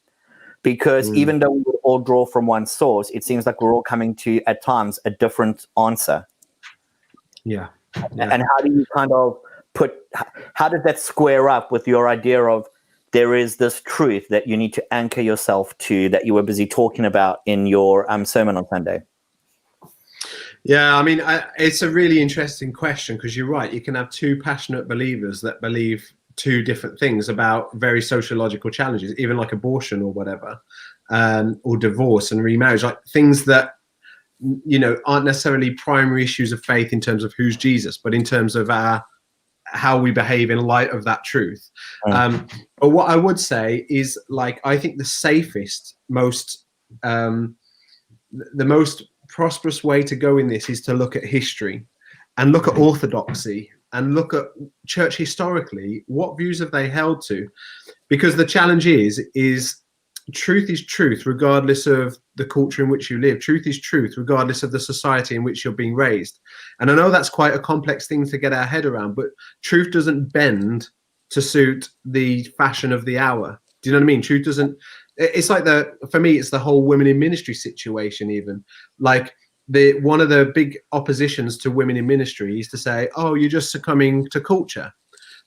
Because even though we would all draw from one source, it seems like we're all coming to, at times, a different answer. Yeah. And how do you kind of how does that square up with your idea of there is this truth that you need to anchor yourself to that you were busy talking about in your sermon on Sunday? Yeah, I mean, it's a really interesting question, because you're right. You can have two passionate believers that believe two different things about very sociological challenges, even like abortion or whatever, or divorce and remarriage, like things that, aren't necessarily primary issues of faith in terms of who's Jesus, but in terms of how we behave in light of that truth. But what I would say is, I think the safest, the most prosperous way to go in this is to look at history and look at orthodoxy and look at church historically. What views have they held to? Because the challenge is truth is truth regardless of the culture in which you live. Truth is truth regardless of the society in which you're being raised. And I know that's quite a complex thing to get our head around, but truth doesn't bend to suit the fashion of the hour. Do you know what I mean? Truth doesn't. It's like for me, it's the whole women in ministry situation. Even like one of the big oppositions to women in ministry is to say, "Oh, you're just succumbing to culture."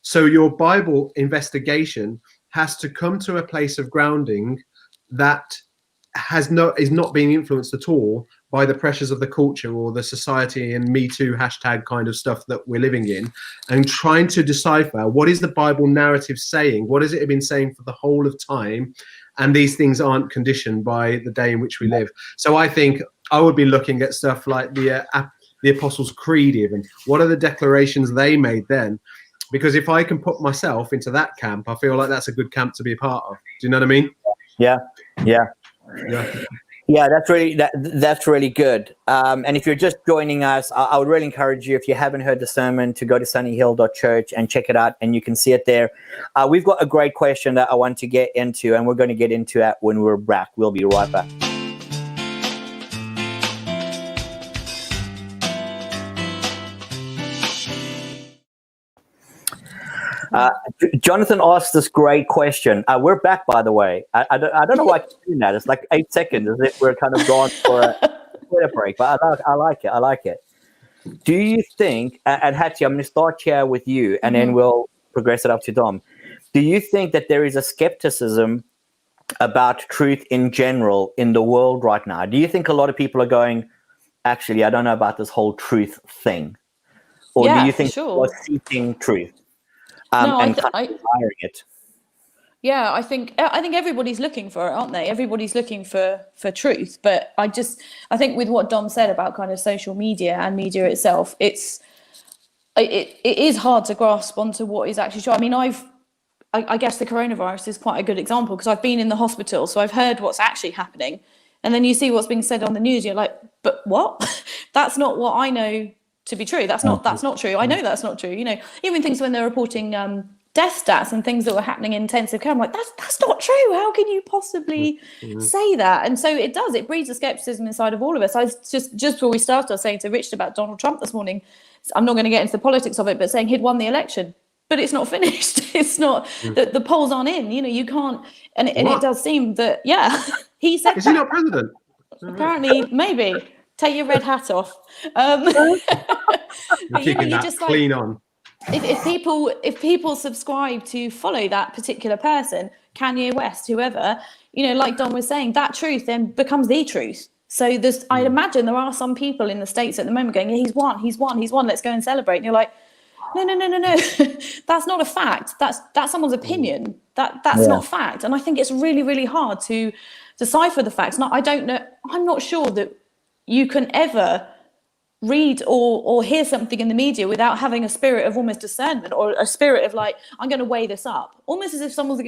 So your Bible investigation has to come to a place of grounding that is not being influenced at all by the pressures of the culture or the society and Me Too hashtag kind of stuff that we're living in, and trying to decipher what is the Bible narrative saying, what has it been saying for the whole of time, and these things aren't conditioned by the day in which we live. So I think I would be looking at stuff like the Apostles' Creed, even what are the declarations they made then, because if I can put myself into that camp, I feel like that's a good camp to be a part of. Do you know what I mean? Yeah. That's really good. And if you're just joining us, I would really encourage you, if you haven't heard the sermon, to go to sunnyhill.church and check it out, and you can see it there. We've got a great question that I want to get into, and we're going to get into that when we're back. We'll be right back. Jonathan asked this great question. We're back, by the way. I don't know why I keep doing that. It's like 8 seconds as if we're kind of gone for a break, but I like it. Do you think, and Hattie, I'm going to start here with you, and then we'll progress it up to Dom. Do you think that there is a skepticism about truth in general in the world right now? Do you think a lot of people are going, actually, I don't know about this whole truth thing? Or do you think people are seeking truth? And hiring it. Yeah, I think everybody's looking for it, aren't they? Everybody's looking for truth. But I think with what Dom said about kind of social media and media itself, it is hard to grasp onto what is actually true. I mean, I guess the coronavirus is quite a good example, because I've been in the hospital, so I've heard what's actually happening, and then you see what's being said on the news. You're like, but what? That's not what I know to be true. That's not true. I know that's not true. Even things when they're reporting death stats and things that were happening in intensive care. I'm like, that's not true. How can you possibly say that? And so it breeds a skepticism inside of all of us. I was just before we started, I was saying to Richard about Donald Trump this morning. I'm not going to get into the politics of it, but saying he'd won the election, but it's not finished. It's not that the polls aren't in. You can't, and it does seem that he said. Is he not president? Apparently, maybe. Take your red hat off. You're keeping you're that just clean on. If people subscribe to follow that particular person, Kanye West, whoever, like Don was saying, that truth then becomes the truth. So I'd imagine there are some people in the States at the moment going, he's won, let's go and celebrate. And you're like, no. That's not a fact. That's someone's opinion. That's not fact. And I think it's really, really hard to decipher the facts. I don't know. I'm not sure that you can ever read or hear something in the media without having a spirit of almost discernment, or a spirit of like, I'm going to weigh this up, almost as if someone's,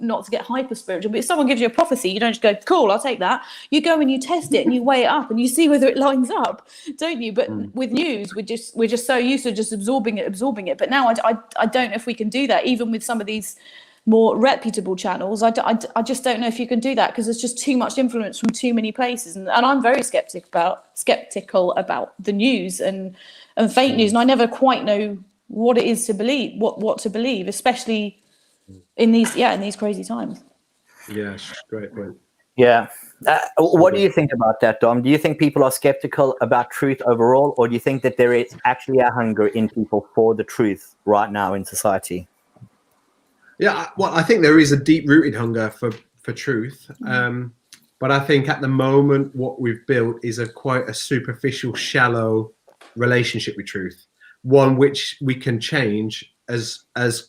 not to get hyper spiritual, but if someone gives you a prophecy, you don't just go, cool, I'll take that. You go and you test it and you weigh it up and you see whether it lines up, don't you? But with news, we're just so used to just absorbing it. But now I don't know if we can do that, even with some of these more reputable channels. I just don't know if you can do that, because there's just too much influence from too many places, and I'm very skeptical about the news and fake news, and I never quite know what it is to believe, what to believe, especially in these crazy times. Yeah, great point. Yeah. What do you think about that, Dom? Do you think people are skeptical about truth overall, or do you think that there is actually a hunger in people for the truth right now in society? Yeah, well, I think there is a deep-rooted hunger for truth, but I think at the moment what we've built is quite a superficial, shallow relationship with truth, one which we can change as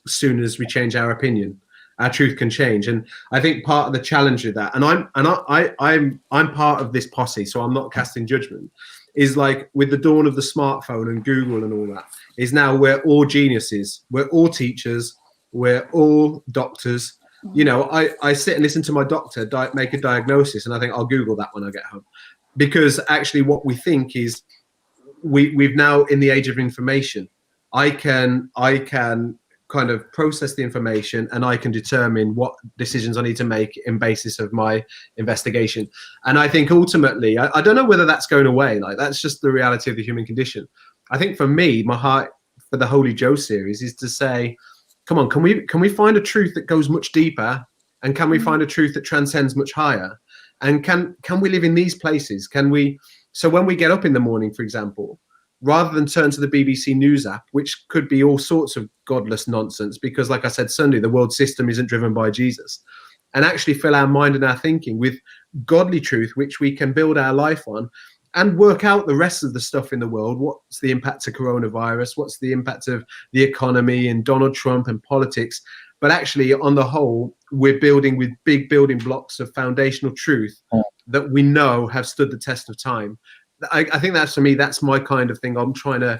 soon as we change our opinion. Our truth can change, and I think part of the challenge with that, and I'm part of this posse, so I'm not casting judgment, is like with the dawn of the smartphone and Google and all that, is now we're all geniuses, we're all teachers. We're all doctors. I sit and listen to my doctor make a diagnosis, and I think I'll Google that when I get home, because actually what we think is we've now, in the age of information, I can kind of process the information, and I can determine what decisions I need to make in basis of my investigation. And I think ultimately, I don't know whether that's going away. Like, that's just the reality of the human condition. I think for me, my heart for the Holy Joe series is to say, come on, can we find a truth that goes much deeper, and can we find a truth that transcends much higher? And can we live in these places? So when we get up in the morning, for example, rather than turn to the BBC News app, which could be all sorts of godless nonsense, because like I said Sunday, the world system isn't driven by Jesus, and actually fill our mind and our thinking with godly truth, which we can build our life on, and work out the rest of the stuff in the world. What's the impact of coronavirus? What's the impact of the economy and Donald Trump and politics? But actually, on the whole, we're building with big building blocks of foundational truth that we know have stood the test of time. I think that's, for me, that's my kind of thing I'm trying to,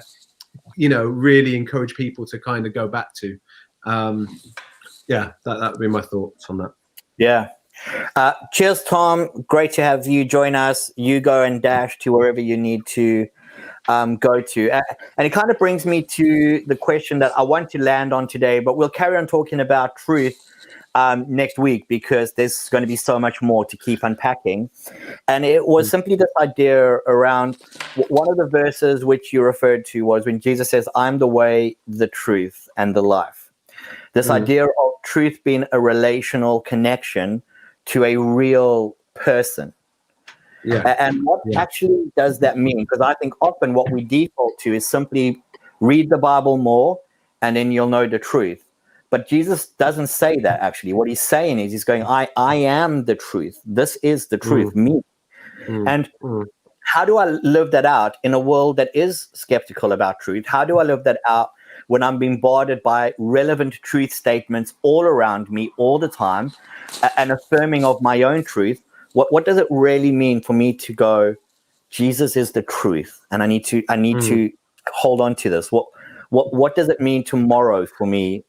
really encourage people to kind of go back to. That would be my thoughts on that. Yeah. Cheers, Tom. Great to have you join us. You go and dash to wherever you need to go to. And it kind of brings me to the question that I want to land on today, but we'll carry on talking about truth next week, because there's going to be so much more to keep unpacking. And it was simply this idea around one of the verses which you referred to was when Jesus says, I'm the way, the truth, and the life. This idea of truth being a relational connection to a real person. And what actually does that mean? Because I think often what we default to is simply read the Bible more and then you'll know the truth. But Jesus doesn't say that, actually. What he's saying is he's going, I am the truth. This is the truth, me. And how do I live that out in a world that is skeptical about truth? How do I live that out when I'm being bombarded by relevant truth statements all around me all the time, and affirming of my own truth? What does it really mean for me to go, Jesus is the truth, and I need to hold on to this? What does it mean tomorrow for me?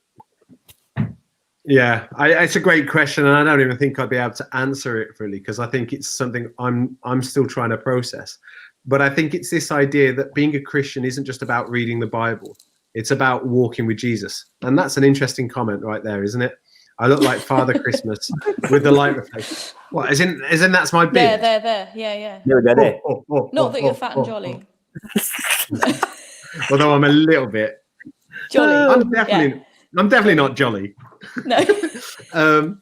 Yeah, it's a great question, and I don't even think I'd be able to answer it fully, because I think it's something I'm still trying to process. But I think it's this idea that being a Christian isn't just about reading the Bible. It's about walking with Jesus. And that's an interesting comment right there, isn't it? I look like Father Christmas with the light reflection. What, as in that's my beard? There. Yeah. There we go there. Not that you're fat and jolly. Although I'm a little bit Jolly. I'm definitely not jolly. No.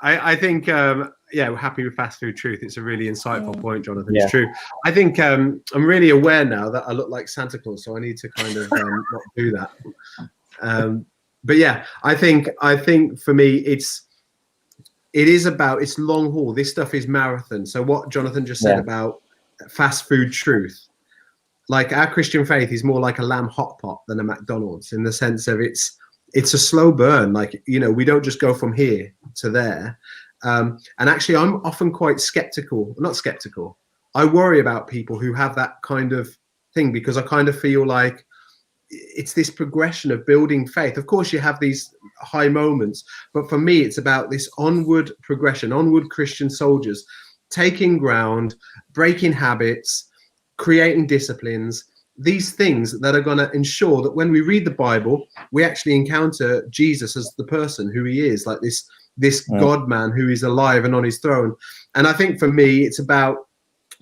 I think we're happy with fast food truth. It's a really insightful point, Jonathan. Yeah. It's true. I think I'm really aware now that I look like Santa Claus, so I need to kind of not do that. But yeah, I think for me it's long haul. This stuff is marathon. So what Jonathan just said about fast food truth, like our Christian faith is more like a lamb hot pot than a McDonald's, in the sense of it's a slow burn. Like, you know, we don't just go from here to there. And actually, I'm often quite not skeptical. I worry about people who have that kind of thing, because I kind of feel like it's this progression of building faith. Of course, you have these high moments, but for me, it's about this onward progression, onward Christian soldiers, taking ground, breaking habits, creating disciplines, these things that are going to ensure that when we read the Bible, we actually encounter Jesus as the person who he is, like this God man who is alive and on his throne. And I think for me, it's about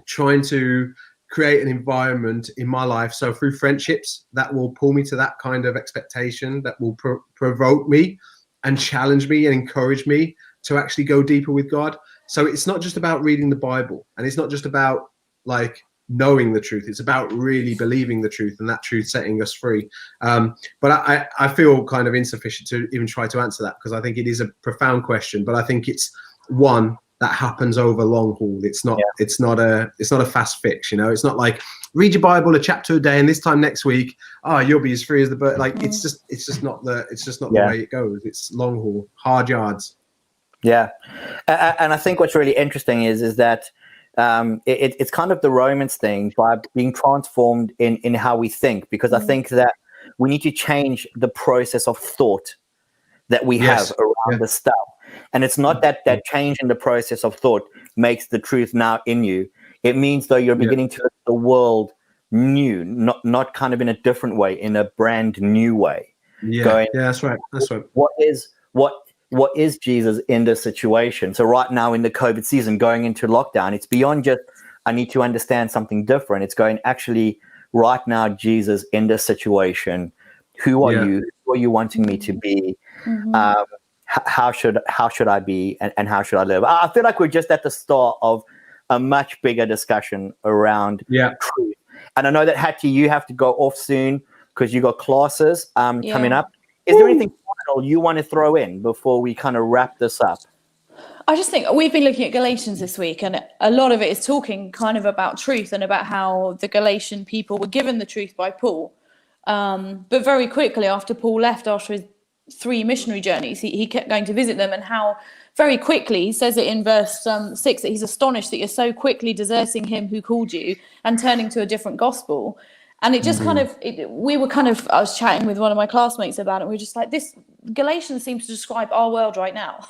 trying to create an environment in my life, so through friendships, that will pull me to that kind of expectation, that will provoke me and challenge me and encourage me to actually go deeper with God. So it's not just about reading the Bible, and it's not just about like knowing the truth. It's about really believing the truth, and that truth setting us free. But I feel kind of insufficient to even try to answer that, because I think it is a profound question, but I think it's one that happens over long haul. It's not a fast fix, you know. It's not like read your Bible a chapter a day and this time next week, you'll be as free as the bird. Like it's just not the way it goes. It's long haul, hard yards. Yeah. And I think what's really interesting is that it's kind of the Romans thing, by being transformed in how we think, because I think that we need to change the process of thought that we have around the stuff. And it's not that change in the process of thought makes the truth now in you. It means though you're beginning to look at the world new, not kind of in a different way, in a brand new way. Yeah, that's right. That's right. What is Jesus in this situation? So right now in the COVID season, going into lockdown, it's beyond just I need to understand something different. It's going, actually, right now, Jesus in this situation, who are you? Who are you wanting me to be? How should I be, and how should I live? I feel like we're just at the start of a much bigger discussion around truth. And I know that Hattie, you have to go off soon because you got classes coming up. Is there anything final you want to throw in before we kind of wrap this up? I just think we've been looking at Galatians this week, and a lot of it is talking kind of about truth and about how the Galatian people were given the truth by Paul. But very quickly after Paul left, after his 3 missionary journeys, he kept going to visit them, and how very quickly, he says it in verse 6, that he's astonished that you're so quickly deserting him who called you and turning to a different gospel. And it just I was chatting with one of my classmates about it. We were just like, this Galatians seems to describe our world right now.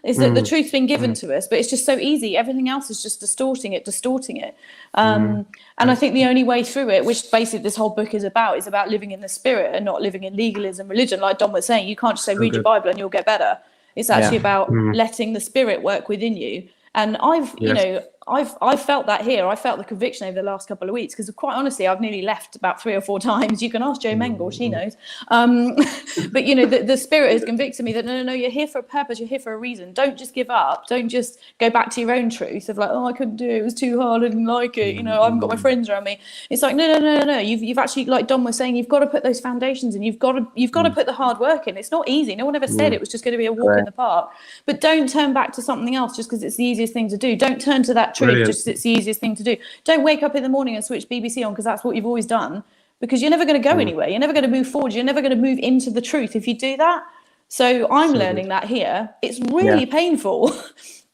Is that the truth's been given to us, but it's just so easy. Everything else is just distorting it. And I think the only way through it, which basically this whole book is about living in the spirit and not living in legalism, religion. Like Don was saying, you can't just say, read your Bible and you'll get better. It's actually about letting the spirit work within you. And I've felt that here. I felt the conviction over the last couple of weeks, because quite honestly, I've nearly left about 3 or 4 times. You can ask Jo Mengel, she knows. But you know, the spirit has convicted me that no, you're here for a purpose. You're here for a reason. Don't just give up. Don't just go back to your own truth of like, I couldn't do it. It was too hard. I didn't like it. You know, I haven't got my friends around me. It's like, no. You've actually, like Don was saying, you've got to put those foundations in. You've got to put the hard work in. It's not easy. No one ever said it was just going to be a walk in the park. But don't turn back to something else just because it's the easiest thing to do. Don't turn to that truth just because it's the easiest thing to do. Don't wake up in the morning and switch BBC on because that's what you've always done, because you're never going to go anywhere. You're never going to move forward. You're never going to move into the truth if you do that. So I'm learning that here. It's really painful.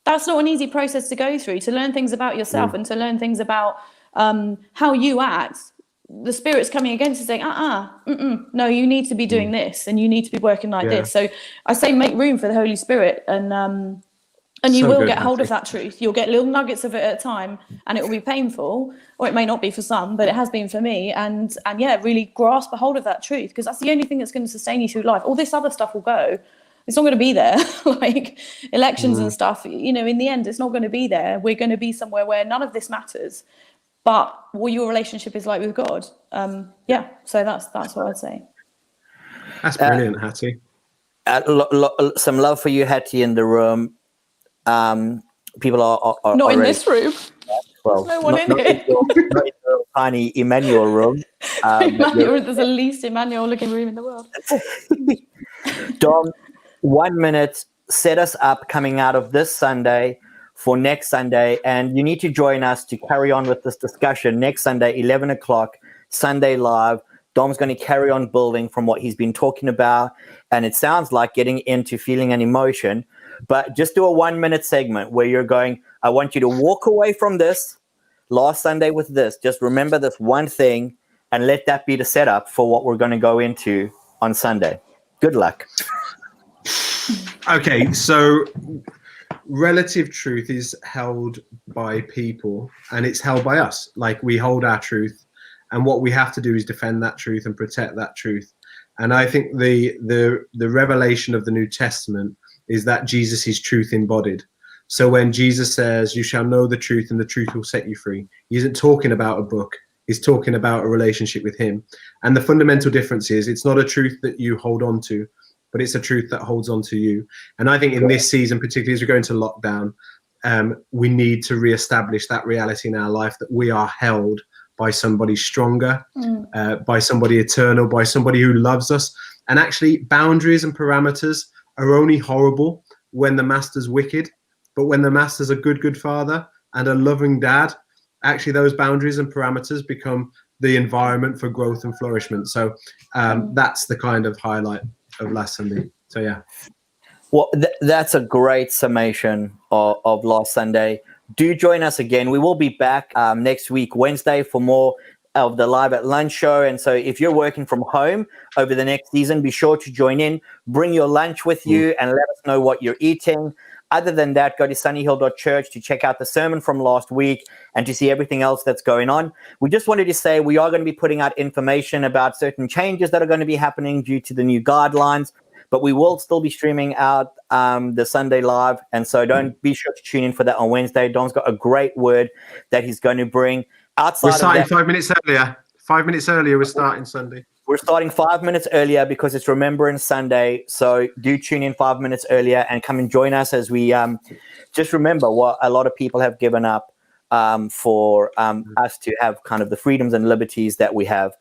That's not an easy process to go through, to learn things about yourself and to learn things about how you act. The spirit's coming against you saying, no, you need to be doing this and you need to be working like this. So I say make room for the Holy Spirit. And And you So will good, get hold of Hattie. that truth. You'll get little nuggets of it at a time, and it will be painful, or it may not be for some, but it has been for me. And yeah, really grasp a hold of that truth, because that's the only thing that's going to sustain you through life. All this other stuff will go. It's not going to be there. Like elections and stuff, you know, in the end, it's not going to be there. We're going to be somewhere where none of this matters, but what your relationship is like with God. Yeah, so that's what I'd say. That's brilliant, Hattie. Some love for you, Hattie, in the room. People are Not already, in this room. well, no one in not it. not in your tiny Emmanuel room. Emmanuel, there's the least Emmanuel looking room in the world. Dom, 1 minute, set us up coming out of this Sunday for next Sunday, and you need to join us to carry on with this discussion next Sunday, 11 o'clock, Sunday Live. Dom's going to carry on building from what he's been talking about, and it sounds like getting into feeling and emotion. But just do a 1 minute segment where you're going, I want you to walk away from this last Sunday with this. Just remember this one thing and let that be the setup for what we're going to go into on Sunday. Good luck. Okay, so relative truth is held by people, and it's held by us. Like, we hold our truth, and what we have to do is defend that truth and protect that truth. And I think the revelation of the New Testament is that Jesus is truth embodied. So when Jesus says, you shall know the truth and the truth will set you free, he isn't talking about a book. He's talking about a relationship with him. And the fundamental difference is it's not a truth that you hold on to, but it's a truth that holds on to you. And I think in this season, particularly as we go into lockdown, we need to reestablish that reality in our life, that we are held by somebody stronger, by somebody eternal, by somebody who loves us. And actually, boundaries and parameters are only horrible when the master's wicked. But when the master's a good father and a loving dad, actually those boundaries and parameters become the environment for growth and flourishment. So that's the kind of highlight of last Sunday. So yeah. Well, that's a great summation of last Sunday. Do join us again. We will be back next week, Wednesday, for more of the Live at Lunch show. And so if you're working from home over the next season, be sure to join in. Bring your lunch with you and let us know what you're eating. Other than that, go to sunnyhill.church to check out the sermon from last week and to see everything else that's going on. We just wanted to say we are going to be putting out information about certain changes that are going to be happening due to the new guidelines, but we will still be streaming out the Sunday Live. And so don't be sure to tune in for that on Wednesday. Dom's got a great word that he's going to bring. Outside We're starting of that, 5 minutes earlier. 5 minutes earlier, we're starting Sunday. we're starting 5 minutes earlier because it's Remembrance Sunday. So do tune in 5 minutes earlier and come and join us as we just remember what a lot of people have given up for us to have kind of the freedoms and liberties that we have.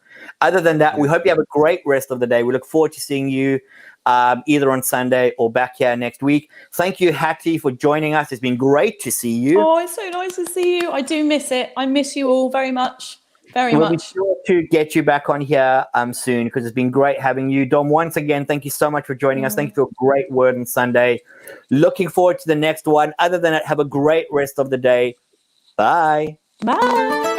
Other than that, we hope you have a great rest of the day. We look forward to seeing you either on Sunday or back here next week. Thank you, Hattie, for joining us. It's been great to see you. Oh, it's so nice to see you. I do miss it. I miss you all very much. We'll be sure to get you back on here soon, because it's been great having you. Dom, once again, thank you so much for joining us. Thank you for a great word on Sunday. Looking forward to the next one. Other than that, have a great rest of the day. Bye. Bye.